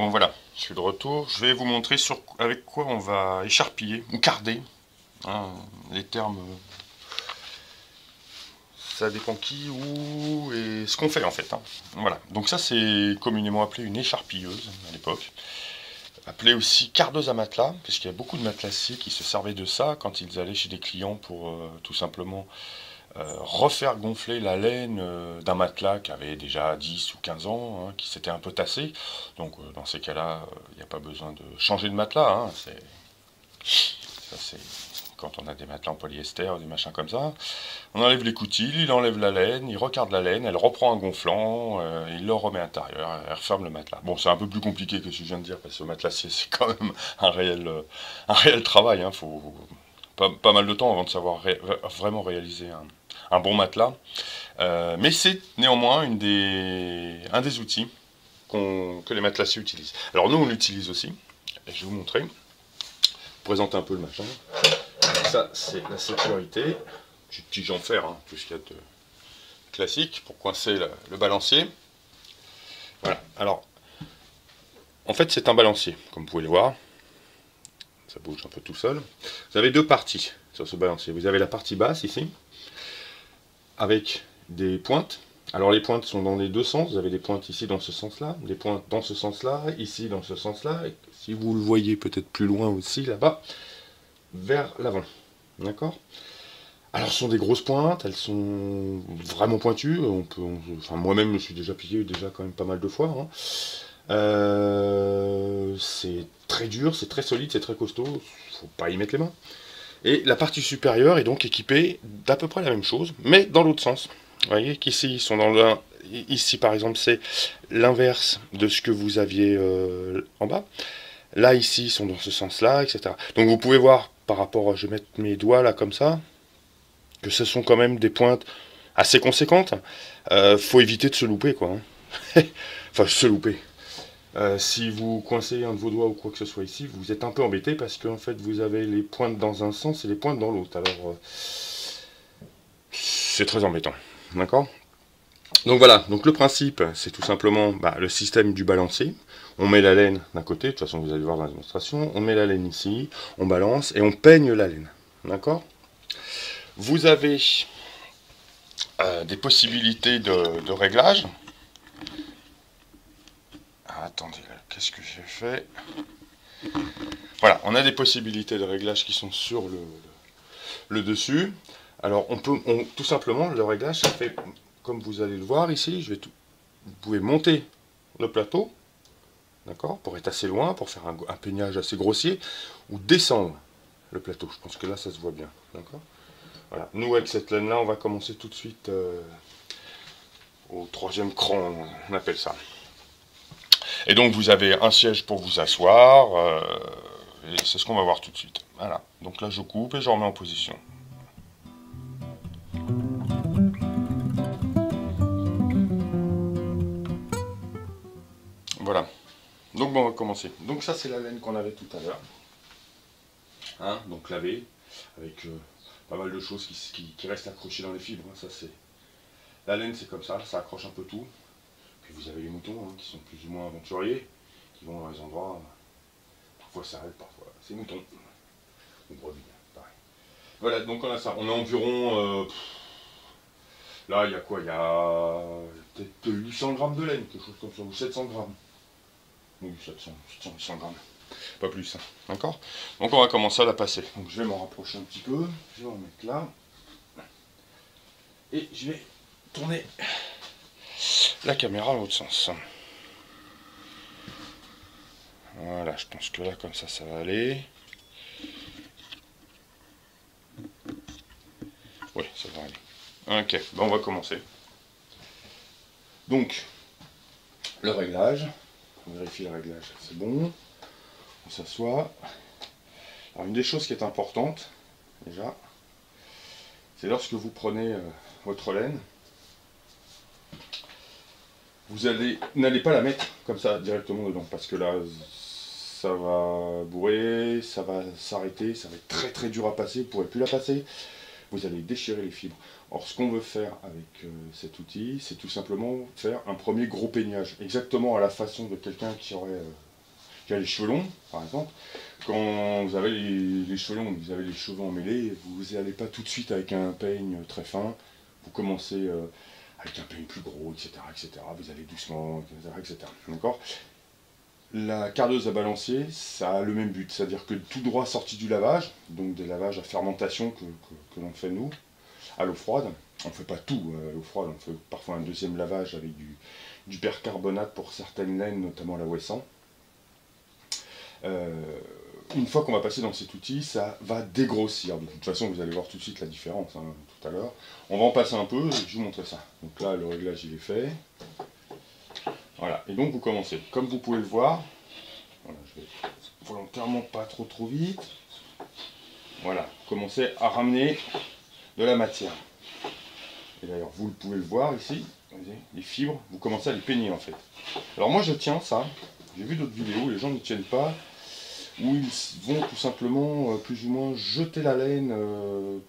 Bon voilà, je suis de retour. Je vais vous montrer avec quoi on va écharpiller ou carder. Hein, les termes, ça dépend qui, où et ce qu'on fait en fait. Hein. Voilà, donc ça c'est communément appelé une écharpilleuse à l'époque. Appelée aussi cardeuse à matelas, puisqu'il y a beaucoup de matelassiers qui se servaient de ça quand ils allaient chez des clients pour tout simplement refaire gonfler la laine d'un matelas qui avait déjà 10 ou 15 ans, hein, qui s'était un peu tassé. Donc dans ces cas-là, il n'y a pas besoin de changer de matelas. Hein, ça c'est quand on a des matelas en polyester ou des machins comme ça. On enlève les coutilles, il enlève la laine, il recarde la laine, elle reprend un gonflant, il le remet à l'intérieur, elle referme le matelas. Bon, c'est un peu plus compliqué que ce que je viens de dire, parce que le matelas c'est quand même un réel travail. Hein, faut pas mal de temps avant de savoir vraiment réaliser un bon matelas. Mais c'est néanmoins un des outils que les matelassiers utilisent. Alors nous on l'utilise aussi, et je vais vous montrer, présenter un peu le machin. Ça c'est la sécurité, petit tige en fer, hein, tout ce qu'il y a de classique pour coincer le balancier. Voilà, alors en fait c'est un balancier, comme vous pouvez le voir. Ça bouge un peu tout seul. Vous avez deux parties sur ce balancier. Vous avez la partie basse ici, avec des pointes. Alors les pointes sont dans les deux sens. Vous avez des pointes ici dans ce sens-là, des pointes dans ce sens-là, ici dans ce sens-là. Et si vous le voyez peut-être plus loin aussi, là-bas, vers l'avant. D'accord? Alors ce sont des grosses pointes, elles sont vraiment pointues. Enfin, moi-même je me suis déjà piqué quand même pas mal de fois. Hein. C'est très dur, c'est très solide, c'est très costaud. Faut pas y mettre les mains. Et la partie supérieure est donc équipée d'à peu près la même chose, mais dans l'autre sens. Vous voyez qu'ici, ils sont ici par exemple, c'est l'inverse de ce que vous aviez en bas. Là, ici, ils sont dans ce sens-là, etc. Donc vous pouvez voir, par rapport, je vais mettre mes doigts là comme ça, que ce sont quand même des pointes assez conséquentes. Faut éviter de se louper, quoi. Hein. Enfin, se louper. Si vous coincez un de vos doigts ou quoi que ce soit ici, vous êtes un peu embêté parce qu'en fait vous avez les pointes dans un sens et les pointes dans l'autre. Alors c'est très embêtant. D'accord? Donc voilà, donc le principe c'est tout simplement le système du balancier. On met la laine d'un côté, de toute façon vous allez voir dans la démonstration, on met la laine ici, on balance et on peigne la laine. D'accord? Vous avez des possibilités de réglage. Ah, attendez, qu'est-ce que j'ai fait? Voilà, on a des possibilités de réglage qui sont sur le dessus. Alors, tout simplement, le réglage, ça fait, comme vous allez le voir ici, vous pouvez monter le plateau, d'accord, pour être assez loin, pour faire un peignage assez grossier, ou descendre le plateau. Je pense que là, ça se voit bien, d'accord. Voilà, nous, avec cette laine-là, on va commencer tout de suite au troisième cran, on appelle ça. Et donc, vous avez un siège pour vous asseoir, et c'est ce qu'on va voir tout de suite. Voilà, donc là, je coupe et je remets en position. Voilà. Donc bon, on va commencer. Donc ça c'est la laine qu'on avait tout à l'heure. Hein, donc lavée, avec pas mal de choses qui restent accrochées dans les fibres. Hein. Ça c'est la laine, c'est comme ça accroche un peu tout. Puis vous avez les moutons qui sont plus ou moins aventuriers, qui vont dans les endroits, parfois ça arrête, parfois c'est moutons. Ou brebis, pareil. Voilà, donc on a ça. On a environ, là il y a quoi? Il y a peut-être 800 grammes de laine, quelque chose comme ça, ou 700 grammes. Oui, 700 grammes. Pas plus. Hein. D'accord? Donc on va commencer à la passer. Donc je vais m'en rapprocher un petit peu. Je vais en mettre là. Et je vais tourner la caméra dans l'autre sens. Voilà, je pense que là, comme ça va aller. Oui, ça va aller. Ok, bon, on va commencer. Donc, le réglage. On vérifie le réglage, c'est bon. On s'assoit. Alors, une des choses qui est importante, déjà, c'est lorsque vous prenez votre laine, vous n'allez pas la mettre comme ça directement dedans, parce que là, ça va bourrer, ça va s'arrêter, ça va être très très dur à passer, vous ne pourrez plus la passer, vous allez déchirer les fibres. Or, ce qu'on veut faire avec cet outil, c'est tout simplement faire un premier gros peignage, exactement à la façon de quelqu'un qui aurait qui a les cheveux longs, par exemple. Quand vous avez les cheveux longs, vous avez les cheveux emmêlés, vous n'allez pas tout de suite avec un peigne très fin. Vous commencez avec un peigne plus gros, etc., etc. Vous allez doucement, etc., etc. D'accord ? La cardeuse à balancier, ça a le même but, c'est-à-dire que tout droit sorti du lavage, donc des lavages à fermentation que l'on fait nous, à l'eau froide. On ne fait pas tout à l'eau froide, on fait parfois un deuxième lavage avec du percarbonate pour certaines laines, notamment la Ouessant. Une fois qu'on va passer dans cet outil, ça va dégrossir. De toute façon, vous allez voir tout de suite la différence hein, tout à l'heure. On va en passer un peu et je vais vous montrer ça. Donc là, le réglage, il est fait. Voilà, et donc vous commencez. Comme vous pouvez le voir, voilà, je vais volontairement pas trop vite. Voilà, commencez à ramener de la matière. Et d'ailleurs, vous pouvez le voir ici, les fibres, vous commencez à les peigner en fait. Alors moi je tiens ça, j'ai vu d'autres vidéos, les gens ne tiennent pas, où ils vont tout simplement plus ou moins jeter la laine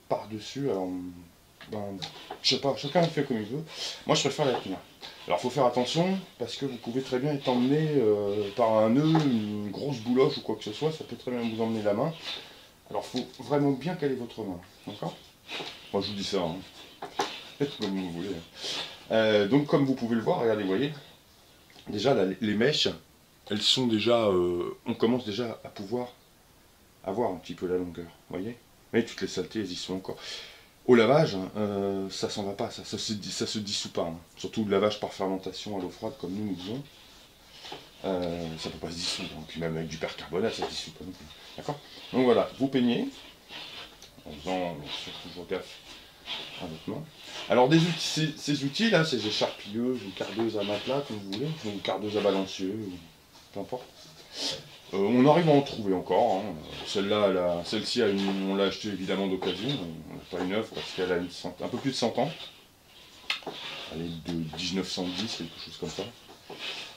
par-dessus. Alors, ben, je sais pas, chacun fait comme il veut. Moi je préfère la tenir. Alors il faut faire attention, parce que vous pouvez très bien être emmené par un nœud, une grosse bouloche ou quoi que ce soit, ça peut très bien vous emmener la main. Alors il faut vraiment bien caler votre main, d'accord? Moi je vous dis ça, hein. Faites comme vous voulez. Donc comme vous pouvez le voir, regardez, vous voyez, déjà là, les mèches, elles sont déjà, on commence déjà à pouvoir avoir un petit peu la longueur, vous voyez? Mais toutes les saletés, elles y sont encore. Au lavage, ça s'en va pas, ça se dissout pas. Hein. Surtout le lavage par fermentation à l'eau froide comme nous faisons. Ça peut pas se dissoudre. Hein. Puis même avec du percarbonate, ça se dissout pas non plus. D'accord? Donc voilà, vous peignez, en faisant bien sûr toujours gaffe à votre main. Alors ces outils là, ces écharpilleuses ou cardeuses à matelas, comme vous voulez, ou cardeuses à balancieux, peu importe. On arrive à en trouver encore. Hein. Celle-ci, on l'a achetée évidemment d'occasion. On n'a pas une œuvre parce qu'elle a un peu plus de 100 ans. Elle est de 1910, quelque chose comme ça.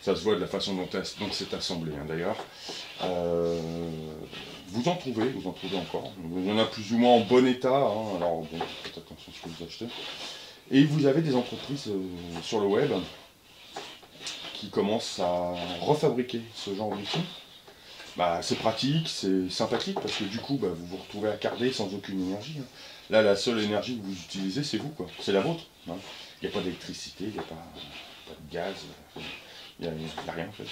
Ça se voit de la façon dont c'est assemblé hein, d'ailleurs. Vous en trouvez encore. Il y en a plus ou moins en bon état. Hein. Alors bon, faites attention à ce que vous achetez. Et vous avez des entreprises sur le web qui commencent à refabriquer ce genre d'outils. Bah, c'est pratique, c'est sympathique, parce que du coup, bah, vous vous retrouvez à carder sans aucune énergie. Hein. Là, la seule énergie que vous utilisez, c'est vous, quoi. C'est la vôtre. Hein. Il n'y a pas d'électricité, il n'y a pas de gaz, il n'y a rien, en fait.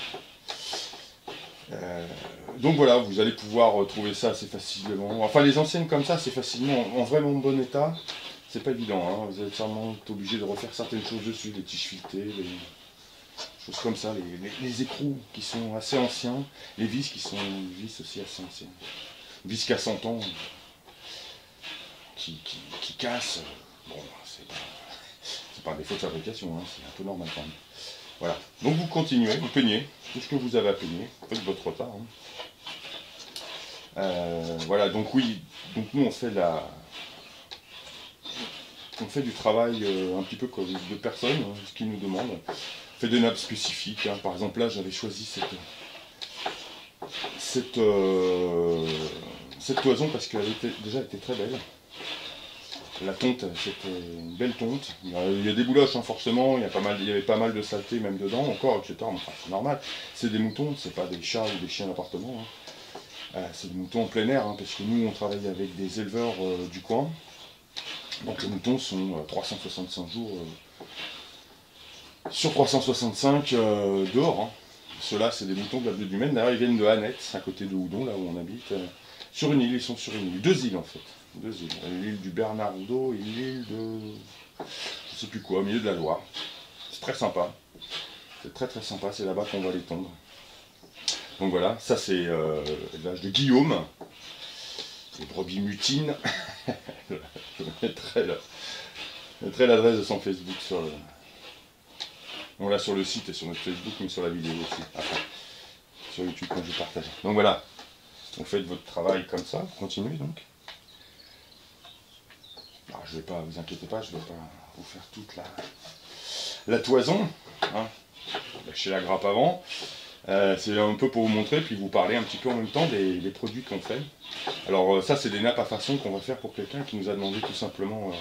Donc voilà, vous allez pouvoir trouver ça assez facilement. Enfin, les anciennes comme ça, c'est facilement, en vraiment bon état. C'est pas évident, hein. Vous allez sûrement être obligé de refaire certaines choses dessus, les tiges filetées, choses comme ça, les écrous qui sont assez anciens, les vis qui sont des vis aussi assez anciennes. Vis qui a 100 ans, qui cassent, bon, c'est pas un défaut de fabrication, hein, c'est un peu normal quand même. Voilà, donc vous continuez, vous peignez, tout ce que vous avez à peigner, faites votre retard. Hein. Voilà, donc oui, donc nous on fait du travail un petit peu comme de personnes, hein, ce qu'ils nous demandent. On fait des nappes spécifiques. Hein. Par exemple, là, j'avais choisi cette toison parce qu'elle était très belle. La tonte, c'était une belle tonte. Il y a des bouloches, hein, forcément. Il y avait pas mal de saleté même dedans, encore, etc. Enfin, c'est normal. C'est des moutons, c'est pas des chats ou des chiens d'appartement. Hein. C'est des moutons en plein air, hein, parce que nous, on travaille avec des éleveurs du coin. Donc les moutons sont 365 jours sur 365 dehors. Hein. Ceux-là, c'est des moutons de la Bleu du Maine. D'ailleurs, ils viennent de Annette, à côté de Houdon, là où on habite. Sur une île, ils sont sur une île. 2 îles en fait. 2 îles. L'île du Bernardo et l'île de... je sais plus quoi, au milieu de la Loire. C'est très sympa. C'est très très sympa, c'est là-bas qu'on va les tondre. Donc voilà, ça c'est l'élevage de Guillaume. Les brebis mutines. Je mettrai l'adresse de son Facebook sur le... On l'a sur le site et sur notre Facebook, mais sur la vidéo aussi, après, sur YouTube quand je partage. Donc voilà, vous faites votre travail comme ça, continuez donc. Alors, je vais pas, vous inquiétez pas, je vais pas vous faire toute la toison. Hein. Lâchez la grappe avant. C'est un peu pour vous montrer, puis vous parler un petit peu en même temps des produits qu'on fait. Alors ça, c'est des nappes à façon qu'on va faire pour quelqu'un qui nous a demandé tout simplement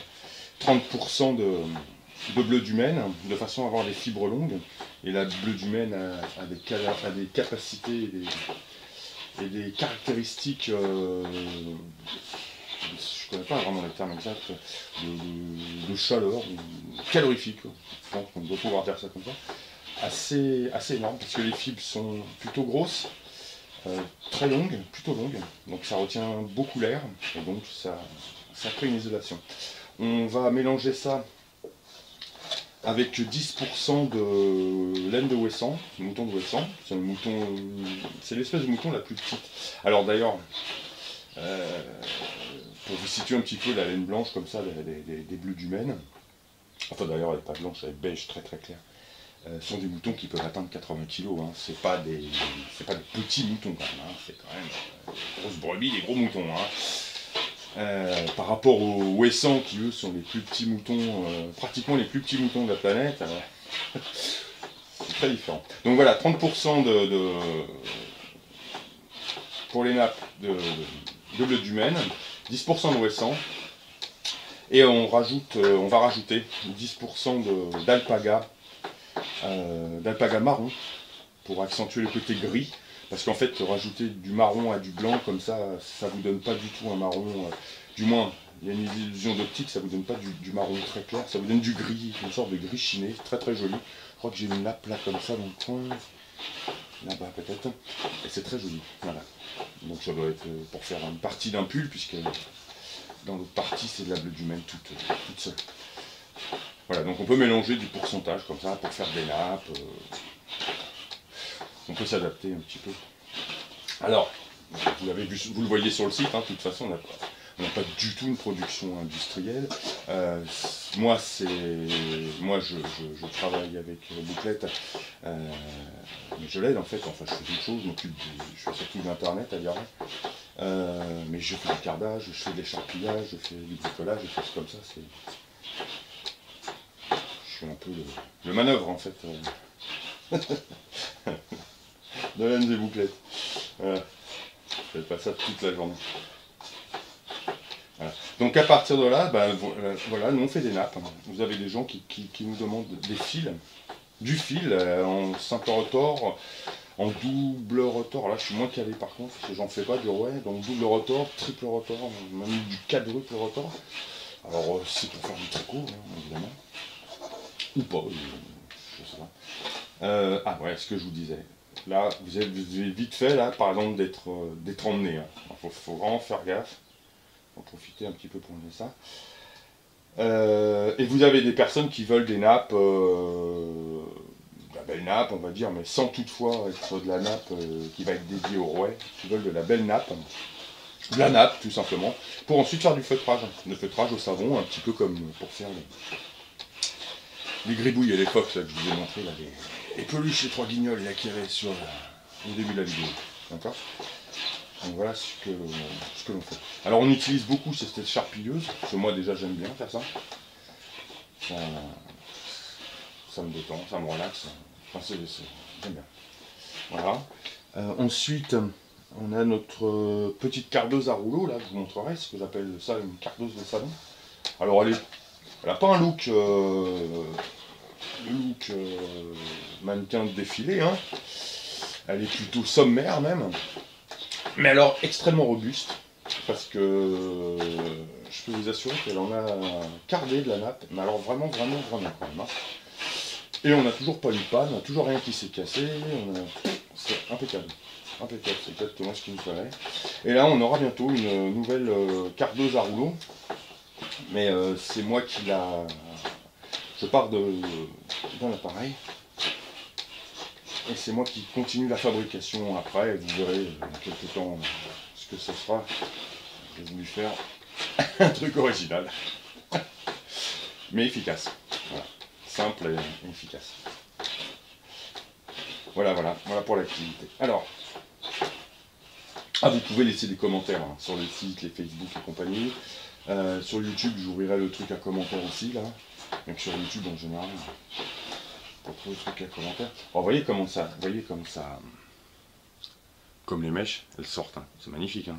30% de bleu du Maine, de façon à avoir des fibres longues. Et la bleu du Maine a des capacités et des caractéristiques, je ne connais pas vraiment les termes exacts, de chaleur, calorifique, je pense qu'on doit pouvoir dire ça comme ça, assez énorme, parce que les fibres sont plutôt grosses, très longues, plutôt longues, donc ça retient beaucoup l'air, et donc ça crée une isolation. On va mélanger ça avec 10% de laine de Ouessant, mouton de Ouessant. C'est l'espèce de mouton la plus petite. Alors d'ailleurs, pour vous situer un petit peu la laine blanche comme ça, des bleus du Maine, enfin d'ailleurs elle n'est pas blanche, elle est beige très très claire, sont des moutons qui peuvent atteindre 80 kg. Hein. C'est pas des petits moutons quand même, hein. C'est quand même des grosses brebis, des gros moutons. Hein. Par rapport aux Ouessants qui eux sont les plus petits moutons, pratiquement les plus petits moutons de la planète, c'est très différent. Donc voilà, 30% pour les nappes de bleu du Maine, 10% de Ouessant, et on va rajouter 10% d'alpaga marron pour accentuer le côté gris. Parce qu'en fait, rajouter du marron à du blanc, comme ça vous donne pas du tout un marron, du moins, il y a une illusion d'optique, ça vous donne pas du marron très clair, ça vous donne du gris, une sorte de gris chiné, très très joli. Je crois que j'ai une nappe là comme ça dans le coin, là-bas peut-être, et c'est très joli, voilà. Donc ça doit être pour faire une partie d'un pull, puisque dans l'autre partie c'est de la bleu du Maine toute seule. Voilà, donc on peut mélanger du pourcentage comme ça pour faire des nappes. On peut s'adapter un petit peu. Alors, vous l'avez vu, vous le voyez sur le site, hein, de toute façon, on n'a pas du tout une production industrielle. Moi, je travaille avec Bouclette, mais je l'aide en fait, enfin je fais d'autres choses, je fais surtout de l'internet à dire. Mais je fais du cardage, je fais de l'écharpillage, je fais du bricolage, des choses comme ça. Je suis un peu le manœuvre en fait. De laine des bouclettes. Voilà. Je fais pas ça toute la journée. Voilà. Donc à partir de là, voilà, nous on fait des nappes. Vous avez des gens qui nous demandent des fils, du fil en simple rotor, en double rotor. Là je suis moins calé par contre, parce que j'en fais pas du rouet. Donc double rotor, triple rotor, même du quadruple rotor. Alors c'est pour faire du tricot, hein, évidemment. Ou pas, je sais pas. Ah ouais, ce que je vous disais. Là, vous avez vite fait, là, par exemple, d'être emmené. Hein. Faut vraiment faire gaffe. En profiter un petit peu pour emmener ça. Et vous avez des personnes qui veulent des nappes, la belle nappe, on va dire, mais sans toutefois être de la nappe qui va être dédiée au rouet. Qui veulent de la belle nappe. De la nappe, tout simplement. Pour ensuite faire du feutrage. Le feutrage au savon, un petit peu comme pour faire les gribouilles et les fox là, que je vous ai montré, là, les peluches, les trois guignols, là, qui avaient sur au début de la vidéo. D'accord. Donc voilà ce que l'on fait. Alors on utilise beaucoup cette écharpilleuse, parce que moi déjà j'aime bien faire ça. Ça me détend, ça me relaxe. Enfin, j'aime bien. Voilà. Ensuite, on a notre petite cardeuse à rouleau, là, je vous montrerai, ce que j'appelle ça une cardeuse de salon. Alors elle n'a pas un look, mannequin de défilé, hein. Elle est plutôt sommaire même, mais alors extrêmement robuste, parce que je peux vous assurer qu'elle en a cardé de la nappe, mais alors vraiment quand même. Hein. Et on n'a toujours pas eu de panne, on n'a toujours rien qui s'est cassé, c'est impeccable. Impeccable, c'est exactement ce qu'il nous fallait. Et là on aura bientôt une nouvelle cardeuse à rouleau, mais c'est moi qui la... Je pars d'un appareil, et c'est moi qui continue la fabrication après, et vous verrez dans quelques temps ce que ce sera. J'ai voulu faire un truc original, mais efficace. Voilà. Simple et efficace. Voilà pour l'activité. Alors, vous pouvez laisser des commentaires hein, sur les sites, les Facebook et compagnie. Sur YouTube, j'ouvrirai le truc à commentaires aussi, là. Donc sur YouTube en général, pour trouver le truc à commentaires. Alors, voyez comme ça, comme les mèches, elles sortent. Hein. C'est magnifique, hein.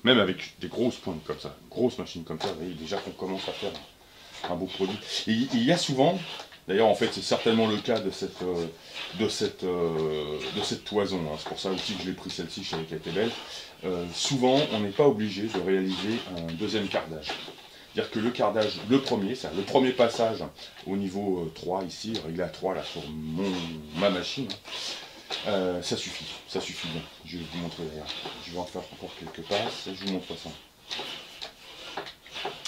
Même avec des grosses pointes comme ça, grosses machines comme ça, vous voyez déjà qu'on commence à faire un beau produit. Et il y a souvent D'ailleurs, en fait, c'est certainement le cas de cette toison. Hein. C'est pour ça aussi que je l'ai pris celle-ci, je savais qu'elle était belle. Souvent, on n'est pas obligé de réaliser un deuxième cardage. C'est-à-dire que le cardage, le premier passage au niveau 3 ici, réglé à 3 là sur ma machine, ça suffit bien. Je vais vous montrer d'ailleurs. Je vais en faire encore quelques passes et je vous montre ça.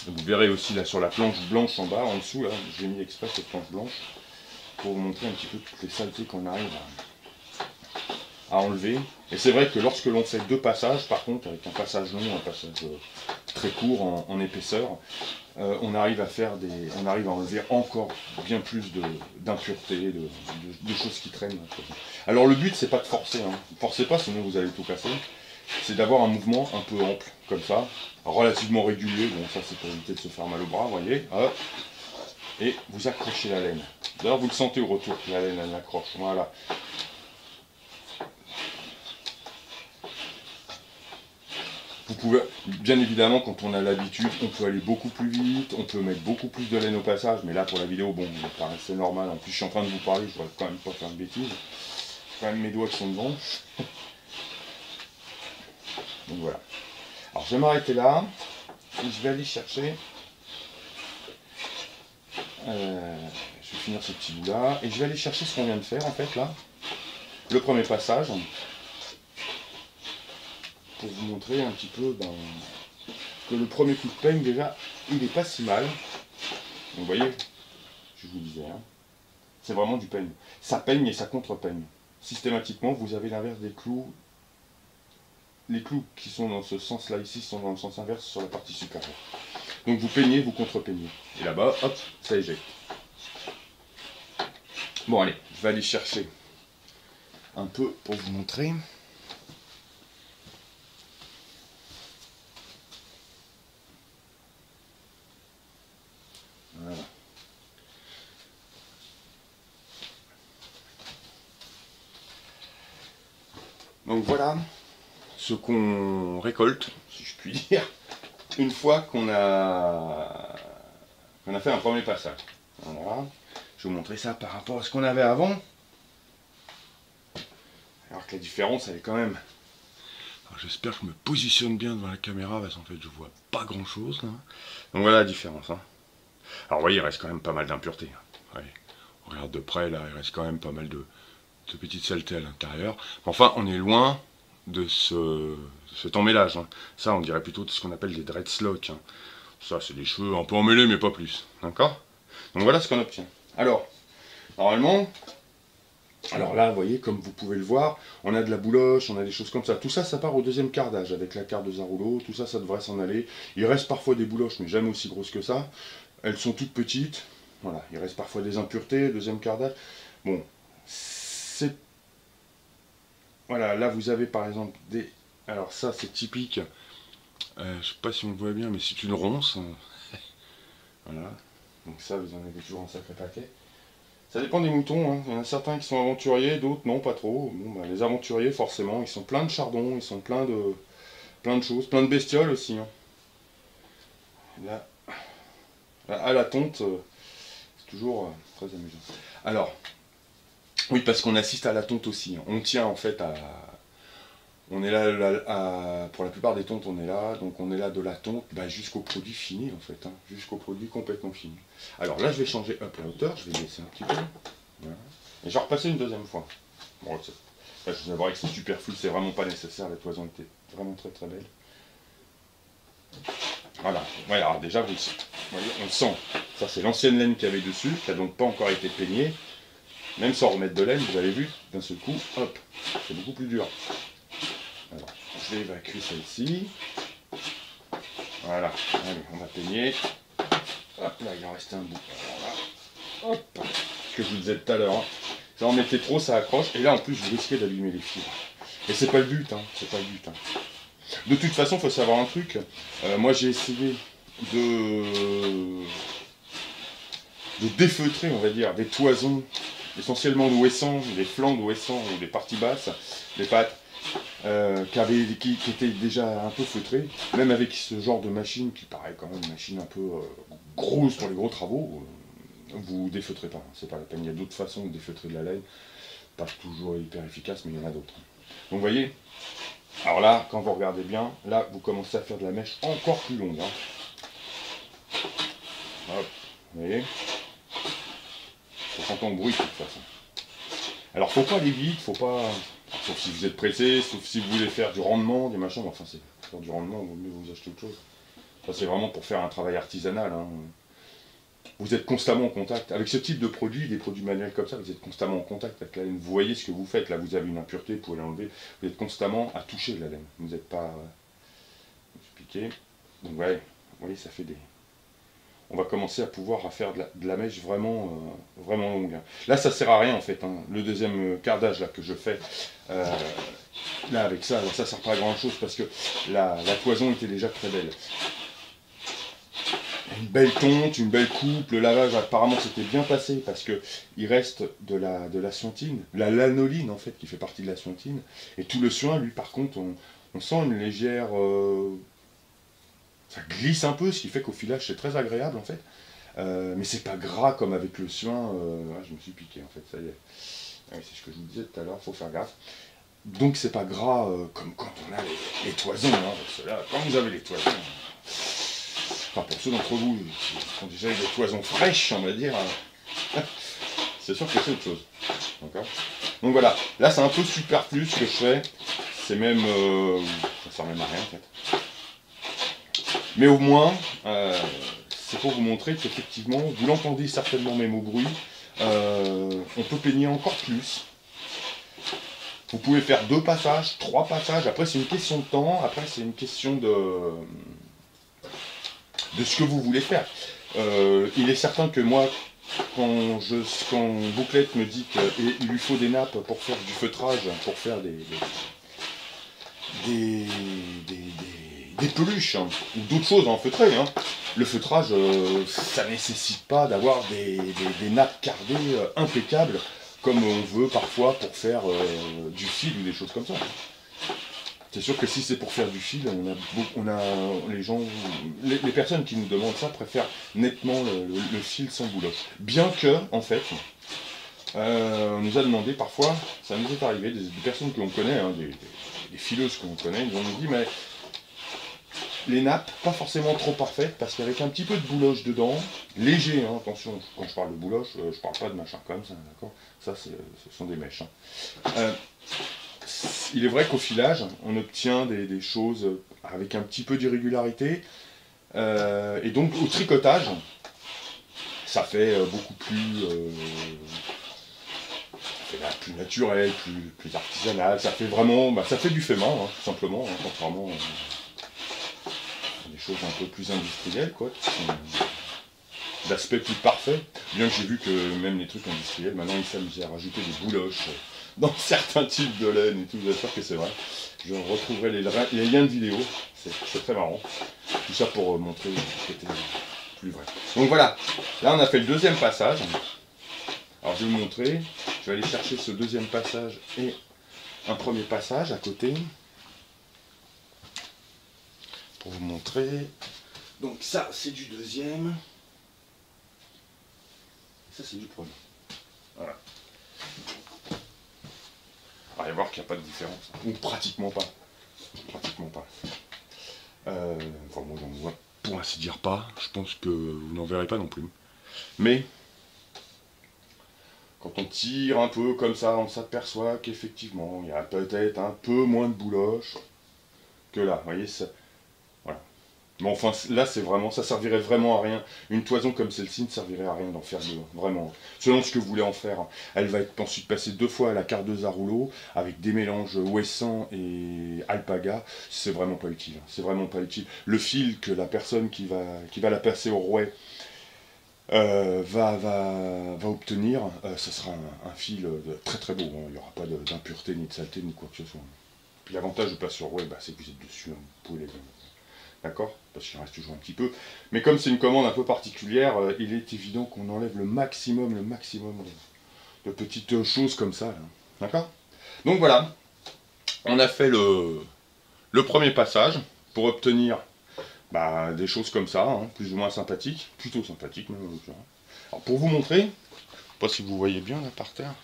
Vous verrez aussi là sur la planche blanche en bas, en dessous, là, j'ai mis exprès cette planche blanche pour vous montrer un petit peu toutes les saletés qu'on arrive à enlever. Et c'est vrai que lorsque l'on fait deux passages, par contre, avec un passage long, un passage très court en épaisseur, on arrive à enlever encore bien plus d'impuretés, de choses qui traînent. Alors le but c'est pas de forcer, hein. Ne forcez pas sinon vous allez tout casser. C'est d'avoir un mouvement un peu ample, comme ça, relativement régulier. Bon, ça c'est pour éviter de se faire mal au bras, vous voyez. Hop. Et vous accrochez la laine. D'ailleurs vous le sentez au retour, la laine elle accroche. Voilà. Vous pouvez, bien évidemment, quand on a l'habitude, on peut aller beaucoup plus vite, on peut mettre beaucoup plus de laine au passage, mais là pour la vidéo, bon, ça paraissait normal. En plus, je suis en train de vous parler, je ne dois quand même pas faire de bêtises. C'est quand même mes doigts qui sont devant. Donc voilà. Alors je vais m'arrêter là, et je vais aller chercher. Je vais finir ce petit bout là, et je vais aller chercher ce qu'on vient de faire en fait là. Le premier passage. Pour vous montrer un petit peu que le premier coup de peigne déjà il n'est pas si mal. Donc vous voyez, je vous disais, hein, c'est vraiment du peigne. Ça peigne et ça contre-peigne. Systématiquement vous avez l'inverse des clous. Les clous qui sont dans ce sens là ici sont dans le sens inverse sur la partie supérieure. Donc vous peignez, vous contre-peignez. Et là-bas, hop, ça éjecte. Bon allez, je vais aller chercher un peu pour vous montrer. Voilà. Donc voilà ce qu'on récolte, si je puis dire, une fois qu'on a fait un premier passage. Voilà. Je vais vous montrer ça par rapport à ce qu'on avait avant. Alors que la différence elle est quand même... J'espère que je me positionne bien devant la caméra parce qu'en fait je vois pas grand chose là. Donc voilà la différence. Hein. Alors vous voyez, il reste quand même pas mal d'impuretés. Ouais. On regarde de près, là, il reste quand même pas mal de petites saletés à l'intérieur. Enfin, on est loin de cet emmêlage. Hein. Ça, on dirait plutôt de ce qu'on appelle des dreadlocks. Hein. Ça, c'est des cheveux un peu emmêlés, mais pas plus. D'accord? Donc voilà ce qu'on obtient. Alors, normalement, alors là, vous voyez, comme vous pouvez le voir, on a de la bouloche, on a des choses comme ça. Tout ça, ça part au deuxième cardage avec la cardeuse à rouleau. Tout ça, ça devrait s'en aller. Il reste parfois des bouloches, mais jamais aussi grosses que ça. Elles sont toutes petites. Voilà, il reste parfois des impuretés, deuxième cardage. Bon, c'est... Voilà, là vous avez par exemple des... Alors ça, c'est typique. Je sais pas si on le voit bien, mais c'est une ronce. Voilà. Donc ça, vous en avez toujours un sacré paquet. Ça dépend des moutons, hein. Il y en a certains qui sont aventuriers, d'autres non, pas trop. Bon, bah, les aventuriers, forcément, ils sont pleins de chardon, ils sont pleins de choses, plein de bestioles aussi. Hein. Là, à la tonte, c'est toujours très amusant. Alors, oui, parce qu'on assiste à la tonte aussi. Hein. On tient en fait à... On est là, pour la plupart des tontes, on est là, donc on est là de la tonte jusqu'au produit fini en fait, hein, jusqu'au produit complètement fini. Alors là, je vais changer un peu la hauteur, je vais baisser un petit peu, voilà. Et je vais repasser une deuxième fois. Bon, je vous avouerai que c'est superflu, c'est vraiment pas nécessaire, la toison était vraiment très très belle. Voilà, voilà, alors déjà, vous voyez, on le sent, ça c'est l'ancienne laine qu'il y avait dessus, qui n'a donc pas encore été peignée, même sans remettre de laine, vous avez vu, d'un seul coup, hop, c'est beaucoup plus dur. Alors, je vais évacuer celle-ci. Voilà, allez, on va peigner. Hop là, il en reste un bout. Voilà. Hop, ce que je vous disais tout à l'heure. Hein. Ça en mettait trop, ça accroche. Et là, en plus, je risquais d'allumer les fibres. Et c'est pas le but, hein. C'est pas le but. Hein. De toute façon, il faut savoir un truc. Moi, j'ai essayé de défeutrer, on va dire, des toisons, essentiellement d'ouessant, des flancs d'ouessant ou des parties basses, des pattes. Qui était déjà un peu feutré, même avec ce genre de machine qui paraît quand même une machine un peu grosse pour les gros travaux, vous défeutrez pas, c'est pas la peine. Il y a d'autres façons de défeutrer de la laine, pas toujours hyper efficaces, mais il y en a d'autres. Donc vous voyez, alors là, quand vous regardez bien, là vous commencez à faire de la mèche encore plus longue. Hein. Hop, vous voyez, ça s'entend le bruit de toute façon. Alors faut pas aller vite, faut pas. Sauf si vous êtes pressé, sauf si vous voulez faire du rendement, des machins, enfin c'est faire du rendement, il vaut mieux vous acheter autre chose. Ça c'est vraiment pour faire un travail artisanal. Hein. Vous êtes constamment en contact. Avec ce type de produit, des produits manuels comme ça, vous êtes constamment en contact avec la laine. Vous voyez ce que vous faites. Là, vous avez une impureté, vous pouvez l'enlever. Vous êtes constamment à toucher de la laine. Vous n'êtes pas piqué. Donc, ouais, vous voyez, ça fait des... On va commencer à pouvoir faire de la mèche vraiment, vraiment longue. Là, ça sert à rien, en fait. Hein. Le deuxième cardage là, que je fais, là, avec ça, ça sert pas à grand-chose parce que la cloison était déjà très belle. Une belle tonte, une belle coupe, le lavage apparemment s'était bien passé parce que il reste de la siontine, la lanoline en fait qui fait partie de la siontine, et tout le soin lui par contre on sent une légère, ça glisse un peu, ce qui fait qu'au filage c'est très agréable en fait, mais c'est pas gras comme avec le soin, je me suis piqué en fait, ça y est, c'est ce que je vous disais tout à l'heure, faut faire gaffe. Donc c'est pas gras comme quand on a les toisons, hein, parce que là quand vous avez les toisons, enfin pour ceux d'entre vous qui ont déjà eu des toisons fraîches, on va dire, c'est sûr que c'est autre chose. Donc voilà, là c'est un peu superflu ce que je fais, c'est même, ça sert même à rien en fait. Mais au moins, c'est pour vous montrer qu'effectivement, vous l'entendez certainement même au bruit, on peut peigner encore plus. Vous pouvez faire 2 passages, 3 passages, après c'est une question de temps, après c'est une question de ce que vous voulez faire. Il est certain que moi, quand Bouclette me dit qu'il lui faut des nappes pour faire du feutrage, pour faire des peluches, hein, ou d'autres choses en feutré, hein, le feutrage, ça ne nécessite pas d'avoir des nappes cardées impeccables, comme on veut parfois pour faire du fil ou des choses comme ça. C'est sûr que si c'est pour faire du fil, les gens, les personnes qui nous demandent ça préfèrent nettement le fil sans bouloche. Bien que, en fait, on nous a demandé parfois, ça nous est arrivé, des personnes que l'on connaît, hein, des fileuses que l'on connaît, ils nous dit mais les nappes, pas forcément trop parfaites, parce qu'avec un petit peu de bouloche dedans, léger, hein, attention, quand je parle de bouloche, je parle pas de machin comme ça, d'accord, ça ce sont des mèches. Hein. Il est vrai qu'au filage, on obtient des choses avec un petit peu d'irrégularité, et donc au tricotage, ça fait beaucoup plus, plus naturel, plus artisanal, ça fait vraiment, ça fait du fait main, hein, tout simplement, hein, contrairement à des choses un peu plus industrielles, quoi, qui sont d'aspect plus parfait, bien que j'ai vu que même les trucs industriels, maintenant ils s'amusent à rajouter des bouloches dans certains types de laine et tout, j'espère que c'est vrai. Je retrouverai les liens de vidéo, c'est très marrant. Tout ça pour montrer ce qui était plus vrai. Donc voilà, là on a fait le deuxième passage. Alors je vais vous montrer, je vais aller chercher ce deuxième passage et un premier passage à côté. Pour vous montrer. Donc ça c'est du deuxième. Ça c'est du premier. Voilà. Alors, allez voir qu'il n'y a pas de différence. Ou pratiquement pas. Pratiquement pas. Enfin moi j'en vois pour ainsi dire pas. Je pense que vous n'en verrez pas non plus. Mais quand on tire un peu comme ça, on s'aperçoit qu'effectivement il y a peut-être un peu moins de bouloche que là. Vous voyez ça. Voilà. Mais enfin, là, c'est vraiment, ça servirait vraiment à rien. Une toison comme celle-ci ne servirait à rien d'en faire deux, vraiment. Selon ce que vous voulez en faire. Elle va être ensuite passée 2 fois à la cardeuse à rouleau, avec des mélanges Ouessant et Alpaga. C'est vraiment pas utile. C'est vraiment pas utile. Le fil que la personne qui va la passer au rouet va obtenir, ce sera un fil très très beau. Hein. Il n'y aura pas d'impureté, ni de saleté, ni quoi que ce soit. Puis l'avantage de passer au rouet, c'est que vous êtes dessus. Hein. Vous pouvez les... D'accord? Parce qu'il reste toujours un petit peu. Mais comme c'est une commande un peu particulière, il est évident qu'on enlève le maximum de petites choses comme ça. D'accord? Donc voilà. On a fait le premier passage pour obtenir des choses comme ça, hein, plus ou moins sympathiques. Plutôt sympathiques même en l'occurrence. Alors, pour vous montrer, je sais pas si vous voyez bien là par terre,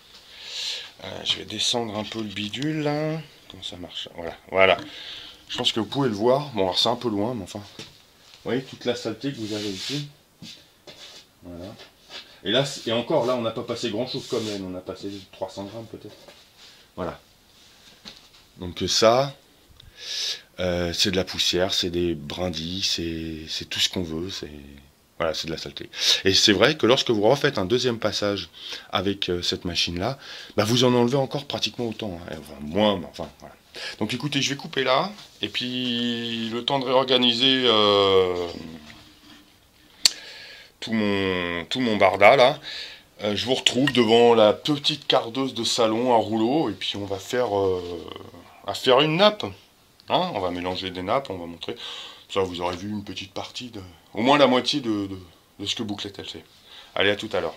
je vais descendre un peu le bidule là. Comment ça marche? Voilà, voilà. Je pense que vous pouvez le voir. Bon, alors c'est un peu loin, mais enfin. Vous voyez toute la saleté que vous avez ici. Voilà. Et là, et encore là, on n'a pas passé grand chose comme elle. On a passé 300 grammes peut-être. Voilà. Donc ça, c'est de la poussière, c'est des brindilles, c'est tout ce qu'on veut. Voilà, c'est de la saleté. Et c'est vrai que lorsque vous refaites un deuxième passage avec cette machine-là, bah vous en enlevez encore pratiquement autant. Hein. Enfin, moins, mais enfin, voilà. Donc écoutez, je vais couper là, et puis le temps de réorganiser tout mon barda là, je vous retrouve devant la petite cardeuse de salon à rouleau, et puis on va faire une nappe. Hein, on va mélanger des nappes, on va montrer. Ça, vous aurez vu une petite partie, au moins la moitié de ce que Bouclette elle fait. Allez, à tout à l'heure.